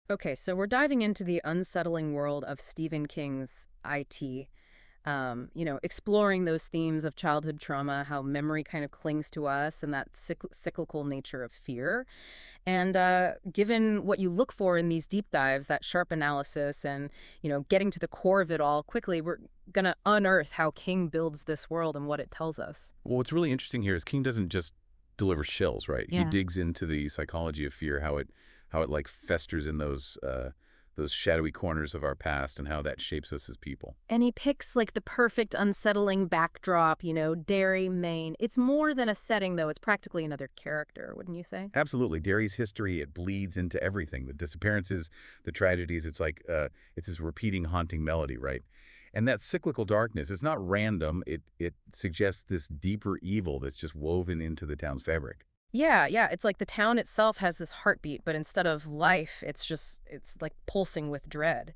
Okay, so we're diving into the unsettling world of Stephen King's IT. Exploring those themes of childhood trauma, how memory kind of clings to us, and that cyclical nature of fear. And given what you look for in these deep dives, that sharp analysis, and getting to the core of it all quickly, we're gonna unearth how King builds this world and what it tells us. Well, what's really interesting here is King doesn't just deliver chills, right? He Yeah. digs into the psychology of fear, how it like festers in those shadowy corners of our past and how that shapes us as people. And he picks like the perfect unsettling backdrop, Derry, Maine. It's more than a setting, though. It's practically another character, wouldn't you say? Absolutely. Derry's history, it bleeds into everything. The disappearances, the tragedies, it's this repeating haunting melody, right? And that cyclical darkness is not random. It suggests this deeper evil that's just woven into the town's fabric. Yeah, yeah. It's like the town itself has this heartbeat, but instead of life, it's like pulsing with dread.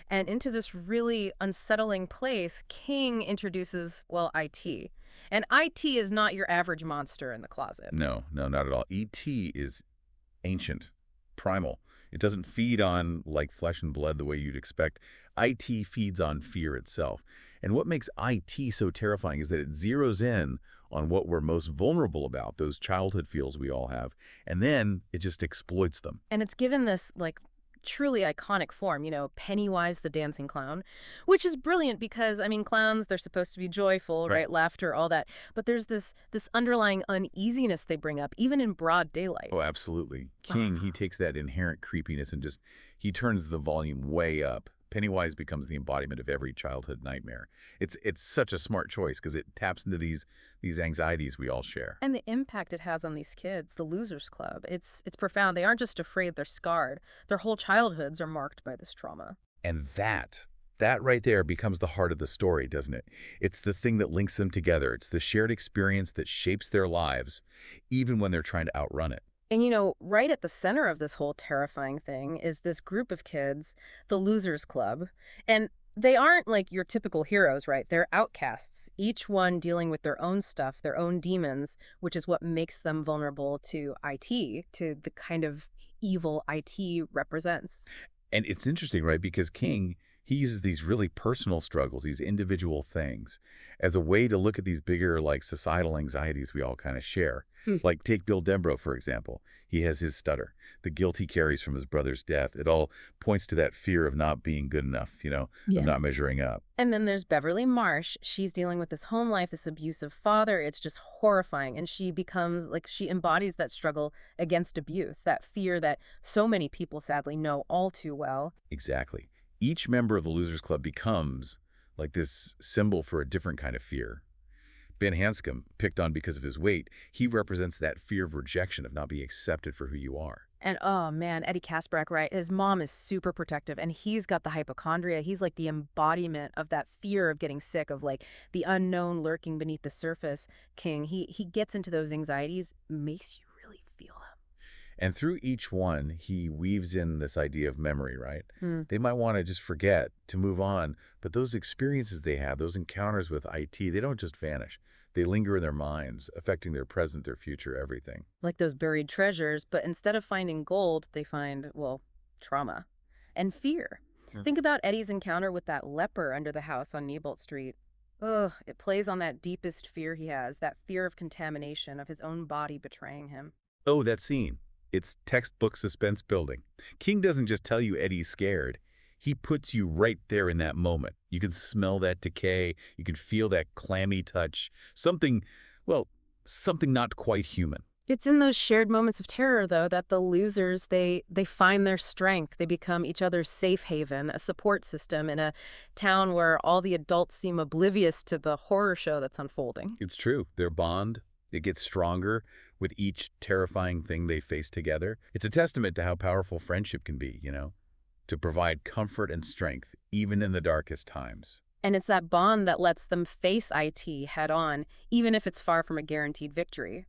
And into this really unsettling place, King introduces, well, IT. And IT is not your average monster in the closet. No, no, not at all. E.T. is ancient, primal. It doesn't feed on like flesh and blood the way you'd expect. IT feeds on fear itself. And what makes IT so terrifying is that it zeroes in on what we're most vulnerable about, those childhood feels we all have, and then it just exploits them. And it's given this like truly iconic form, Pennywise the dancing clown, which is brilliant because I mean clowns, they're supposed to be joyful, Right. right? Laughter, all that. But there's this underlying uneasiness they bring up even in broad daylight. Oh, absolutely. King, he Ah. takes that inherent creepiness and just he turns the volume way up. Pennywise becomes the embodiment of every childhood nightmare. It's such a smart choice because it taps into these anxieties we all share. And the impact it has on these kids, the Losers Club, it's profound. They aren't just afraid, they're scarred. Their whole childhoods are marked by this trauma. And that right there becomes the heart of the story, doesn't it? It's the thing that links them together. It's the shared experience that shapes their lives, even when they're trying to outrun it. And right at the center of this whole terrifying thing is this group of kids, the Losers Club. And they aren't like your typical heroes, right? They're outcasts, each one dealing with their own stuff, their own demons, which is what makes them vulnerable to IT, to the kind of evil IT represents. And it's interesting, right? Because King, he uses these really personal struggles, these individual things, as a way to look at these bigger, like societal anxieties we all kind of share. Hmm. Like take Bill Denbrough, for example. He has his stutter, the guilt he carries from his brother's death. It all points to that fear of not being good enough, of Yeah. not measuring up. And then there's Beverly Marsh. She's dealing with this home life, this abusive father. It's just horrifying. And she becomes like she embodies that struggle against abuse, that fear that so many people sadly know all too well. Exactly. Each member of the Losers Club becomes like this symbol for a different kind of fear. Ben Hanscom, picked on because of his weight, he represents that fear of rejection, of not being accepted for who you are. And oh man, Eddie Kaspbrak, right? His mom is super protective and he's got the hypochondria. He's like the embodiment of that fear of getting sick, of like the unknown lurking beneath the surface. King, he gets into those anxieties, makes you really feel And through each one, he weaves in this idea of memory, right? them. They might want to just forget, to move on, but those experiences they have, those encounters with IT, they don't just vanish. They linger in their minds, affecting their present, their future, everything. Like those buried treasures, but instead of finding gold, they find, well, trauma and fear. Hmm. Think about Eddie's encounter with that leper under the house on Neibolt Street. Ugh, it plays on that deepest fear he has, that fear of contamination, of his own body betraying him. Oh, that scene. It's textbook suspense building. King doesn't just tell you Eddie's scared. He puts you right there in that moment. You can smell that decay. You can feel that clammy touch. Something, well, something not quite human. It's in those shared moments of terror, though, that the losers, they find their strength. They become each other's safe haven, a support system in a town where all the adults seem oblivious to the horror show that's unfolding. It's true. Their bond, it gets stronger with each terrifying thing they face together. It's a testament to how powerful friendship can be, to provide comfort and strength, even in the darkest times. And it's that bond that lets them face IT head on, even if it's far from a guaranteed victory.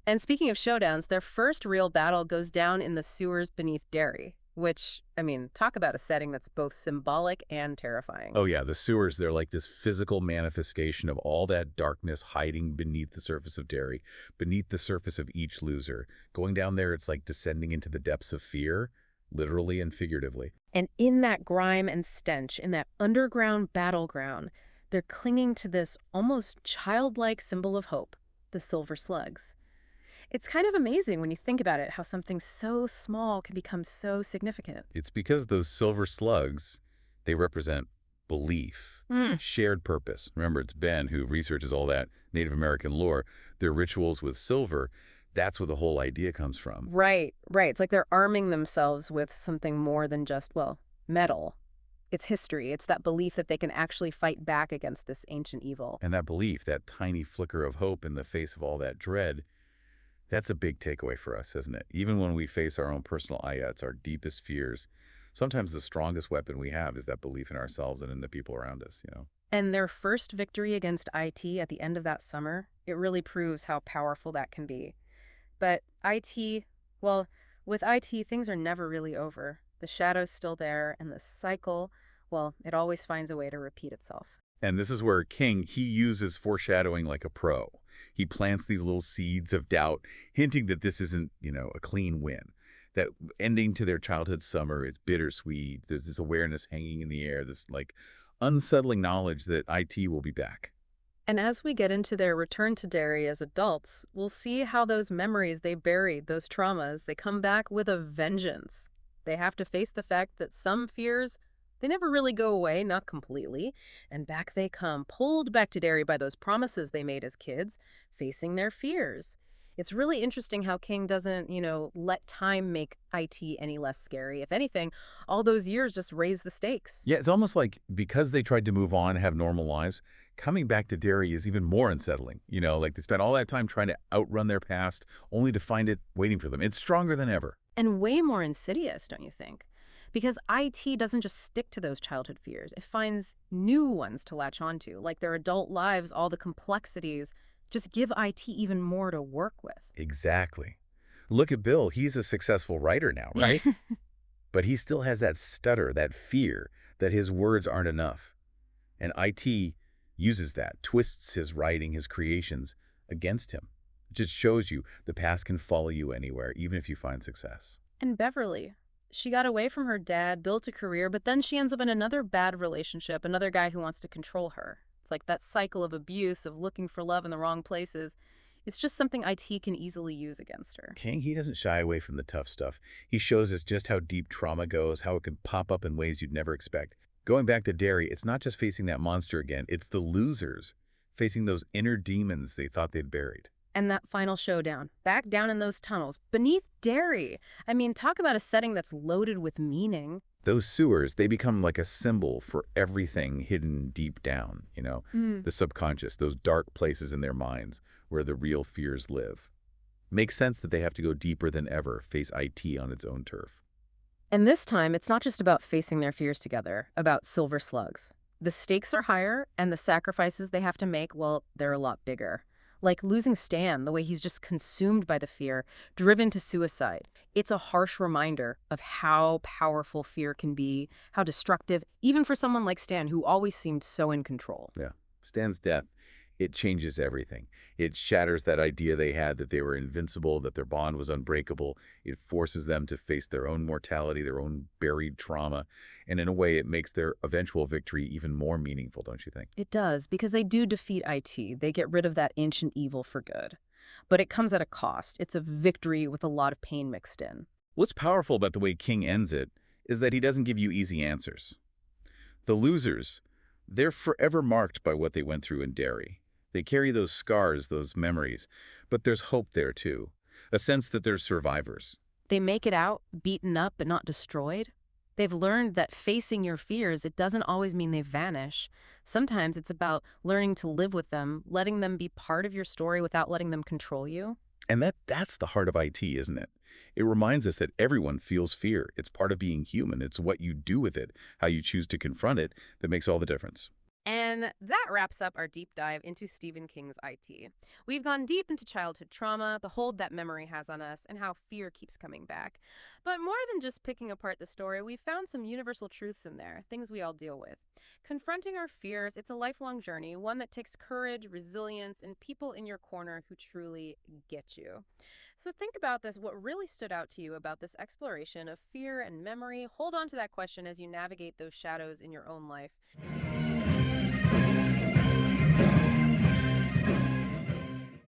And speaking of showdowns, their first real battle goes down in the sewers beneath Derry, which, I mean, talk about a setting that's both symbolic and terrifying. Oh yeah, the sewers, they're like this physical manifestation of all that darkness hiding beneath the surface of Derry, beneath the surface of each loser. Going down there, it's like descending into the depths of fear, literally and figuratively. And in that grime and stench, in that underground battleground, they're clinging to this almost childlike symbol of hope, the silver slugs. It's kind of amazing when you think about it, how something so small can become so significant. It's because those silver slugs, they represent belief, Mm. shared purpose. Remember, it's Ben who researches all that Native American lore. Their rituals with silver, that's where the whole idea comes from. Right, right. It's like they're arming themselves with something more than just, well, metal. It's history. It's that belief that they can actually fight back against this ancient evil. And that belief, that tiny flicker of hope in the face of all that dread, that's a big takeaway for us, isn't it? Even when we face our own personal ayats, our deepest fears, sometimes the strongest weapon we have is that belief in ourselves and in the people around us. And their first victory against IT at the end of that summer, it really proves how powerful that can be. But IT, well, with IT, things are never really over. The shadow's still there, and the cycle, well, it always finds a way to repeat itself. And this is where King, he uses foreshadowing like a pro. He plants these little seeds of doubt, hinting that this isn't a clean win. That ending to their childhood summer is bittersweet. There's this awareness hanging in the air, this like unsettling knowledge that IT will be back. And as we get into their return to Derry as adults, we'll see how those memories they buried, those traumas, they come back with a vengeance. They have to face the fact that some fears, they never really go away, not completely. And back they come, pulled back to Derry by those promises they made as kids, facing their fears. It's really interesting how King doesn't let time make IT any less scary. If anything, all those years just raise the stakes. Yeah, it's almost like because they tried to move on, have normal lives, coming back to Derry is even more unsettling. Like they spent all that time trying to outrun their past, only to find it waiting for them. It's stronger than ever. And way more insidious, don't you think? Because IT doesn't just stick to those childhood fears. It finds new ones to latch onto, like their adult lives, all the complexities. Just give IT even more to work with. Exactly. Look at Bill. He's a successful writer now, right? But he still has that stutter, that fear that his words aren't enough. And IT uses that, twists his writing, his creations against him. It just shows you the past can follow you anywhere, even if you find success. And Beverly, she got away from her dad, built a career, but then she ends up in another bad relationship, another guy who wants to control her. It's like that cycle of abuse, of looking for love in the wrong places. It's just something IT can easily use against her. King, he doesn't shy away from the tough stuff. He shows us just how deep trauma goes, how it can pop up in ways you'd never expect. Going back to Derry, it's not just facing that monster again, it's the losers facing those inner demons they thought they'd buried. And that final showdown, back down in those tunnels, beneath Derry. I mean, talk about a setting that's loaded with meaning. Those sewers, they become like a symbol for everything hidden deep down, Mm. the subconscious, those dark places in their minds where the real fears live. Makes sense that they have to go deeper than ever, face IT on its own turf. And this time, it's not just about facing their fears together, about silver slugs. The stakes are higher, and the sacrifices they have to make, well, they're a lot bigger. Like losing Stan, the way he's just consumed by the fear, driven to suicide. It's a harsh reminder of how powerful fear can be, how destructive, even for someone like Stan, who always seemed so in control. Yeah. Stan's death, it changes everything. It shatters that idea they had that they were invincible, that their bond was unbreakable. It forces them to face their own mortality, their own buried trauma. And in a way, it makes their eventual victory even more meaningful, don't you think? It does, because they do defeat IT. They get rid of that ancient evil for good. But it comes at a cost. It's a victory with a lot of pain mixed in. What's powerful about the way King ends it is that he doesn't give you easy answers. The losers, they're forever marked by what they went through in Derry. They carry those scars, those memories, but there's hope there too, a sense that they're survivors. They make it out, beaten up but not destroyed. They've learned that facing your fears, it doesn't always mean they vanish. Sometimes it's about learning to live with them, letting them be part of your story without letting them control you. And that's the heart of IT, isn't it? It reminds us that everyone feels fear. It's part of being human. It's what you do with it, how you choose to confront it, that makes all the difference. And And that wraps up our deep dive into Stephen King's IT. We've gone deep into childhood trauma, the hold that memory has on us, and how fear keeps coming back. But more than just picking apart the story, we've found some universal truths in there, things we all deal with. Confronting our fears, it's a lifelong journey, one that takes courage, resilience, and people in your corner who truly get you. So think about this. What really stood out to you about this exploration of fear and memory? Hold on to that question as you navigate those shadows in your own life.